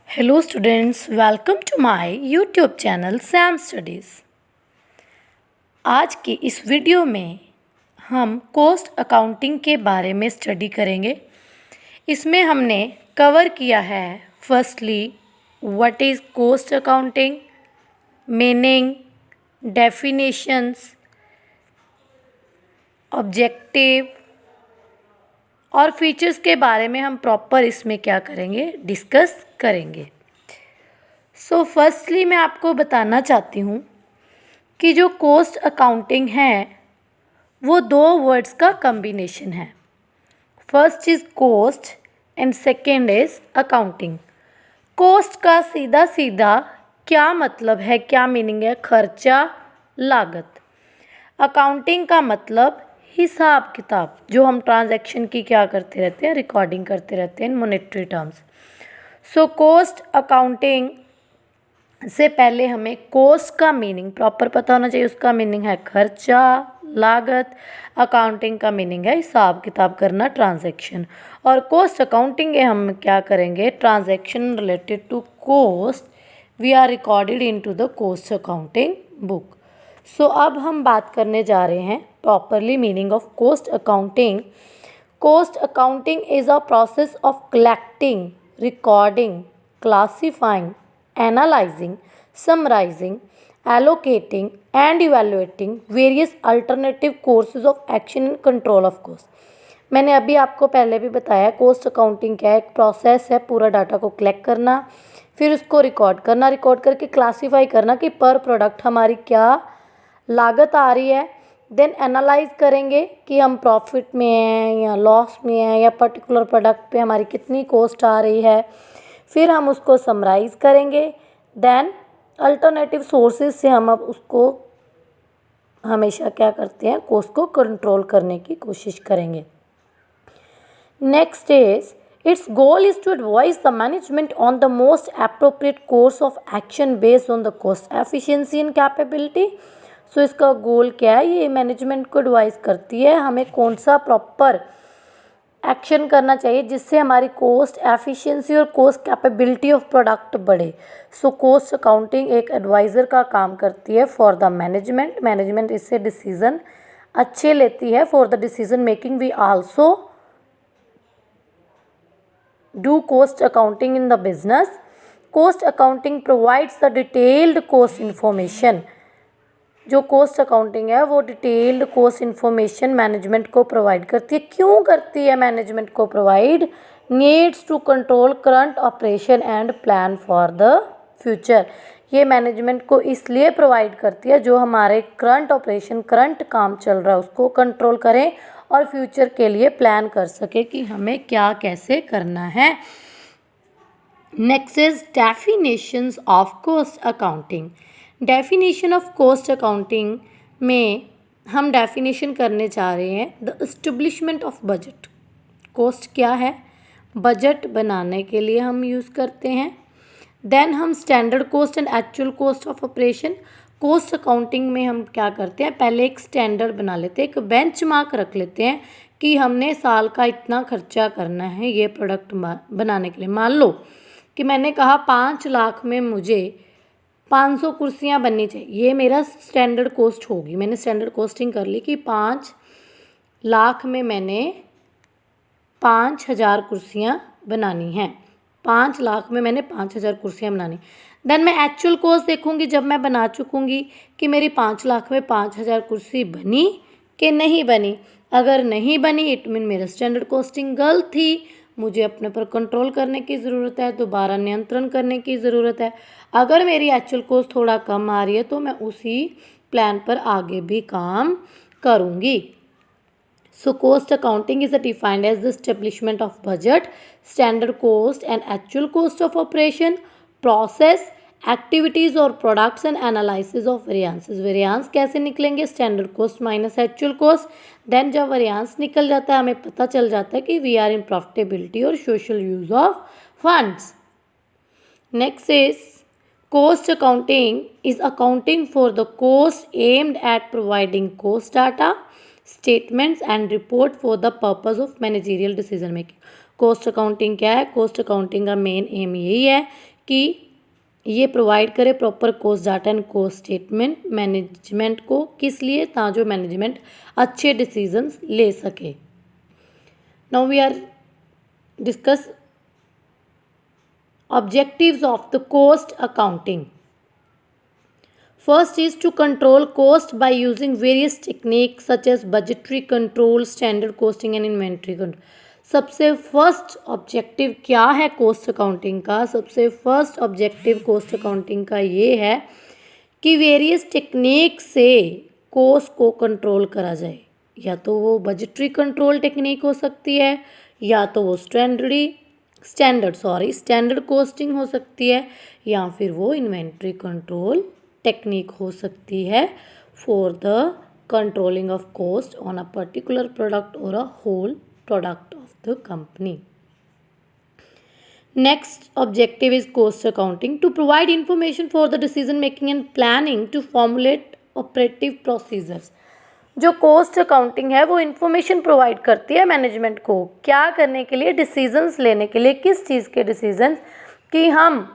Hello students, welcome to my YouTube channel Sam Studies. आज की इस वीडियो में हम कॉस्ट अकाउंटिंग के बारे में स्टडी करेंगे। इसमें हमने कवर किया है firstly what is cost accounting, meaning, definitions, objective और फीचर्स के बारे में हम प्रॉपर इसमें क्या करेंगे, डिस्कस करेंगे। सो फर्स्टली मैं आपको बताना चाहती हूँ कि जो कॉस्ट अकाउंटिंग है वो दो वर्ड्स का कॉम्बिनेशन है। First is cost and second is accounting. Cost का सीधा सीधा क्या मतलब है, क्या मीनिंग है? खर्चा, लागत। अकाउंटिंग का मतलब हिसाब किताब, जो हम ट्रांजैक्शन की क्या करते रहते हैं, रिकॉर्डिंग करते रहते हैं in monetary terms. So cost accounting से पहले हमें कॉस्ट का मीनिंग प्रॉपर पता होना चाहिए। उसका मीनिंग है खर्चा, लागत। अकाउंटिंग का मीनिंग है हिसाब किताब करना, ट्रांजैक्शन। और कॉस्ट अकाउंटिंग में हम क्या करेंगे, transaction related to cost we are recorded into the cost accounting book. So अब हम बात करने जा रहे हैं properly meaning of cost accounting. Cost accounting is a process of collecting, recording, classifying, analyzing, summarizing, allocating and evaluating various alternative courses of action in control of cost। मैंने अभी आपको पहले भी बताया कॉस्ट अकाउंटिंग क्या है। एक प्रोसेस है पूरा डाटा को कलेक्ट करना, फिर उसको रिकॉर्ड करना, रिकॉर्ड करके क्लासीफाई करना कि पर प्रोडक्ट हमारी क्या लागत आ रही है। देन एनालाइज करेंगे कि हम प्रॉफिट में हैं या लॉस में हैं, या पर्टिकुलर प्रोडक्ट पे हमारी कितनी कॉस्ट आ रही है। फिर हम उसको समराइज़ करेंगे। देन अल्टरनेटिव सोर्सेज से हम अब उसको हमेशा क्या करते हैं, कॉस्ट को कंट्रोल करने की कोशिश करेंगे। Next is its goal is to advise the management on the most appropriate course of action based on the cost efficiency and capability. So इसका गोल क्या है, ये मैनेजमेंट को एडवाइस करती है हमें कौन सा प्रॉपर एक्शन करना चाहिए जिससे हमारी कॉस्ट एफिशिएंसी और कॉस्ट कैपेबिलिटी ऑफ प्रोडक्ट बढ़े। सो कॉस्ट अकाउंटिंग एक एडवाइज़र का काम करती है फॉर द मैनेजमेंट। मैनेजमेंट इससे डिसीजन अच्छे लेती है। For the decision making we also do cost accounting in the business. Cost accounting provides the detailed cost information. जो कॉस्ट अकाउंटिंग है वो डिटेल्ड कॉस्ट इन्फॉर्मेशन मैनेजमेंट को प्रोवाइड करती है। क्यों करती है मैनेजमेंट को provide? Needs to control current operation and plan for the future. ये मैनेजमेंट को इसलिए प्रोवाइड करती है जो हमारे करंट ऑपरेशन, करंट काम चल रहा है उसको कंट्रोल करें और फ्यूचर के लिए प्लान कर सके कि हमें क्या कैसे करना है। Next is definitions of cost accounting. Definition of cost accounting में हम डेफिनेशन करने जा रहे हैं the establishment of budget. Cost क्या है? बजट बनाने के लिए हम यूज़ करते हैं। देन हम standard cost and actual cost of operation. Cost accounting में हम क्या करते हैं, पहले एक स्टैंडर्ड बना लेते हैं, एक बेंचमार्क रख लेते हैं कि हमने साल का इतना खर्चा करना है ये प्रोडक्ट बनाने के लिए। मान लो कि मैंने कहा 5 लाख में मुझे 500 कुर्सियाँ बननी चाहिए, ये मेरा स्टैंडर्ड कॉस्ट होगी। मैंने स्टैंडर्ड कॉस्टिंग कर ली कि 5 लाख में मैंने 5000 कुर्सियाँ बनानी हैं। 5 लाख में मैंने 5000 कुर्सियाँ बनानी। देन मैं एक्चुअल कॉस्ट देखूंगी जब मैं बना चुकूंगी कि मेरी 5 लाख में 5000 कुर्सी बनी कि नहीं बनी। अगर नहीं बनी इट मीन मेरा स्टैंडर्ड कॉस्टिंग गलत थी। मुझे अपने पर कंट्रोल करने की ज़रूरत है, दोबारा नियंत्रण करने की ज़रूरत है। अगर मेरी एक्चुअल कॉस्ट थोड़ा कम आ रही है तो मैं उसी प्लान पर आगे भी काम करूँगी। So cost accounting is defined as the establishment of budget, standard cost and actual cost of operation, process, activities और products and analysis of variances. Variance कैसे निकलेंगे? Standard cost minus actual cost. Then जब variance निकल जाता है हमें पता चल जाता है कि वी आर इन प्रॉफिटेबिलिटी और social use of funds. Next is cost accounting is accounting for the cost aimed at providing cost data, statements and report for the purpose of managerial decision making. Cost accounting क्या है? Cost accounting का main M यही है कि ये provide करे proper cost data and cost statement management को। किस लिए? ताकि जो मैनेजमेंट अच्छे डिसीजंस ले सके। Now we are discuss objectives of the cost accounting. First is to control cost by using various techniques such as budgetary control, standard costing and inventory control. सबसे first objective क्या है cost accounting का? सबसे first objective cost accounting का ये है कि various technique से कॉस्ट को कंट्रोल करा जाए। या तो वो बजटरी कंट्रोल टेक्निक हो सकती है, या तो वो स्टैंडर्ड कॉस्टिंग हो सकती है, या फिर वो इन्वेंट्री कंट्रोल टेक्निक हो सकती है for the controlling of cost on a particular product और a whole product of the company. Next objective is cost accounting to provide information for the decision making and planning to formulate operative procedures. जो cost accounting है वो information provide करती है management को, क्या करने के लिए? डिसीजंस लेने के लिए। किस चीज़ के डिसीजंस? कि हम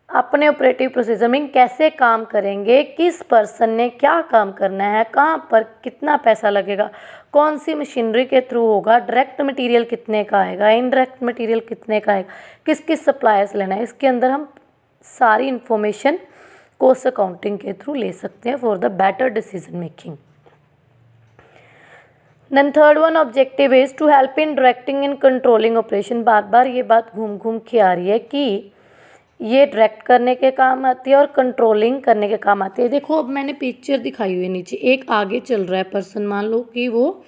अपने ऑपरेटिव प्रोसीजर में कैसे काम करेंगे, किस पर्सन ने क्या काम करना है, कहाँ पर कितना पैसा लगेगा, कौन सी मशीनरी के थ्रू होगा, डायरेक्ट मटेरियल कितने का आएगा, इनडायरेक्ट मटेरियल कितने का आएगा, किस किस सप्लायर्स लेना है। इसके अंदर हम सारी इन्फॉर्मेशन कॉस्ट अकाउंटिंग के थ्रू ले सकते हैं for the better decision making. Then third one objective is to help in directing and controlling operation. बार बार ये बात घूम घूम के आ रही है कि ये डायरेक्ट करने के काम आती है और कंट्रोलिंग करने के काम आती है। देखो अब मैंने पिक्चर दिखाई हुई है नीचे, एक आगे चल रहा है पर्सन, मान लो कि वो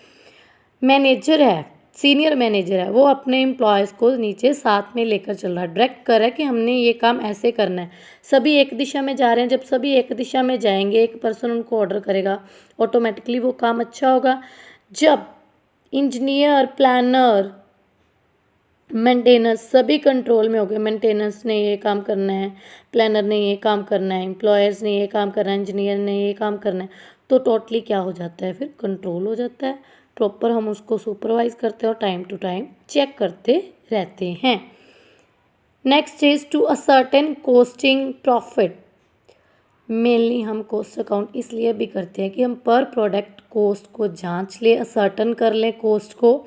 मैनेजर है, सीनियर मैनेजर है, वो अपने एम्प्लॉयज़ को नीचे साथ में लेकर चल रहा है, डायरेक्ट कर रहा है कि हमने ये काम ऐसे करना है। सभी एक दिशा में जा रहे हैं, जब सभी एक दिशा में जाएंगे एक पर्सन उनको ऑर्डर करेगा, ऑटोमेटिकली वो काम अच्छा होगा। जब इंजीनियर, प्लानर, मेंटेनेंस सभी कंट्रोल में हो गए, मेंटेनेंस ने ये काम करना है, प्लानर ने ये काम करना है, एम्प्लॉयर्स ने ये काम करना है, इंजीनियर ने ये काम करना है, तो टोटली क्या हो जाता है? फिर कंट्रोल हो जाता है। प्रॉपर हम उसको सुपरवाइज करते हैं और टाइम टू टाइम चेक करते रहते हैं। Next is to ascertain costing profit. Mainly हम कॉस्ट अकाउंट इसलिए भी करते हैं कि हम पर प्रोडक्ट कॉस्ट को जांच लें, असर्टन कर लें कॉस्ट को,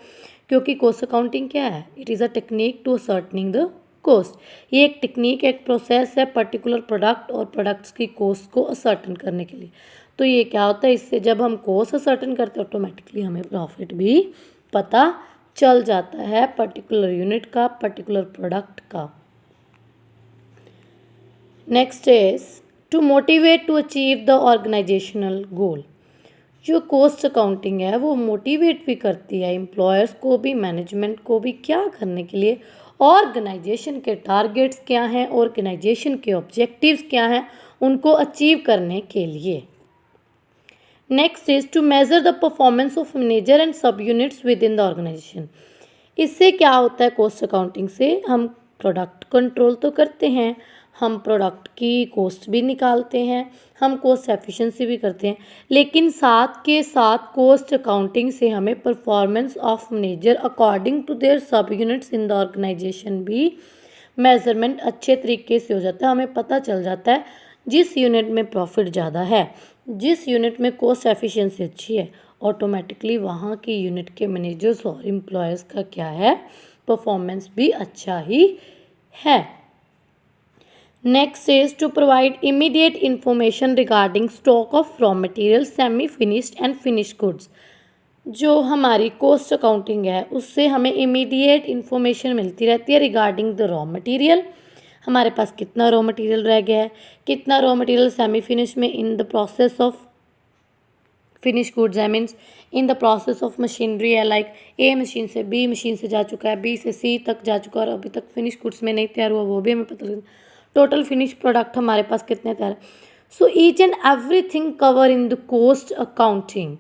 क्योंकि कॉस्ट अकाउंटिंग क्या है? It is a technique to ascertaining the cost. ये एक टेक्निक, एक प्रोसेस है पर्टिकुलर प्रोडक्ट और प्रोडक्ट्स की कॉस्ट को असर्टन करने के लिए। तो ये क्या होता है, इससे जब हम कॉस्ट असर्टन करते हैं ऑटोमेटिकली हमें प्रॉफिट भी पता चल जाता है पर्टिकुलर यूनिट का, पर्टिकुलर प्रोडक्ट का। Next is to motivate to achieve the organisational goal. जो कॉस्ट अकाउंटिंग है वो मोटिवेट भी करती है एम्प्लॉयर्स को भी, मैनेजमेंट को भी, क्या करने के लिए? ऑर्गेनाइजेशन के टारगेट्स क्या हैं, ऑर्गेनाइजेशन के ऑब्जेक्टिव्स क्या हैं, उनको अचीव करने के लिए। Next is to measure the performance of manager and sub units within the organisation. इससे क्या होता है? कॉस्ट अकाउंटिंग से हम प्रोडक्ट कंट्रोल तो करते हैं, हम प्रोडक्ट की कॉस्ट भी निकालते हैं, हम कॉस्ट एफिशिएंसी भी करते हैं, लेकिन साथ के साथ कॉस्ट अकाउंटिंग से हमें performance of manager according to their sub units in the organisation भी मेजरमेंट अच्छे तरीके से हो जाता है। हमें पता चल जाता है जिस यूनिट में प्रॉफिट ज़्यादा है, जिस यूनिट में कॉस्ट एफिशिएंसी अच्छी है, ऑटोमेटिकली वहाँ की यूनिट के मैनेजर्स और एम्प्लॉयज़ का क्या है? परफॉर्मेंस भी अच्छा ही है। Next is to provide immediate information regarding stock of raw material, semi finished and finished goods. जो हमारी कॉस्ट अकाउंटिंग है उससे हमें इमीडिएट इंफॉर्मेशन मिलती रहती है रिगार्डिंग द रॉ मटेरियल। हमारे पास कितना रॉ मटेरियल रह गया है, कितना रॉ मटेरियल सेमी फिनिश में in the process of finish goods है, means in the process of machinery है, लाइक ए मशीन से बी मशीन से जा चुका है, बी से सी तक जा चुका है और अभी तक फिनिश गुड्स में नहीं तैयार हुआ, वो भी हमें पता लगता है। टोटल फिनिश प्रोडक्ट हमारे पास कितने तैयार है। So each and everything cover in the cost accounting.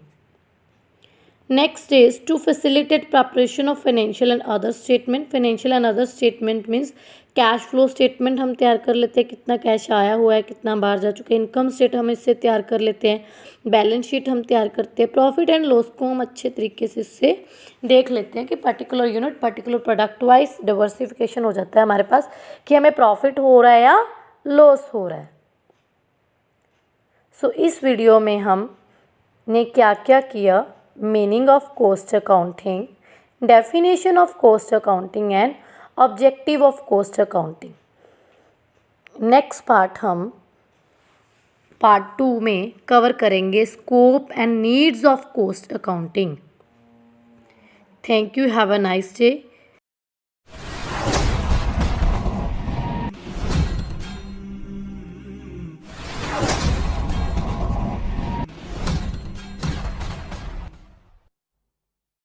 Next is to facilitate preparation of financial and other statement. Financial and other statement means cash flow statement हम तैयार कर लेते हैं, कितना कैश आया हुआ है, कितना बाहर जा चुका है। इनकम स्टेट हम इससे तैयार कर लेते हैं। बैलेंस शीट हम तैयार करते हैं। प्रॉफिट एंड लॉस को हम अच्छे तरीके से इससे देख लेते हैं कि particular unit particular product wise diversification हो जाता है हमारे पास कि हमें प्रॉफिट हो रहा है या लॉस हो रहा है। सो इस वीडियो में हमने क्या क्या किया, meaning of cost accounting, definition of cost accounting and objective of cost accounting. Next part हम पार्ट 2 में कवर करेंगे scope and needs of cost accounting. Thank you, have a nice day.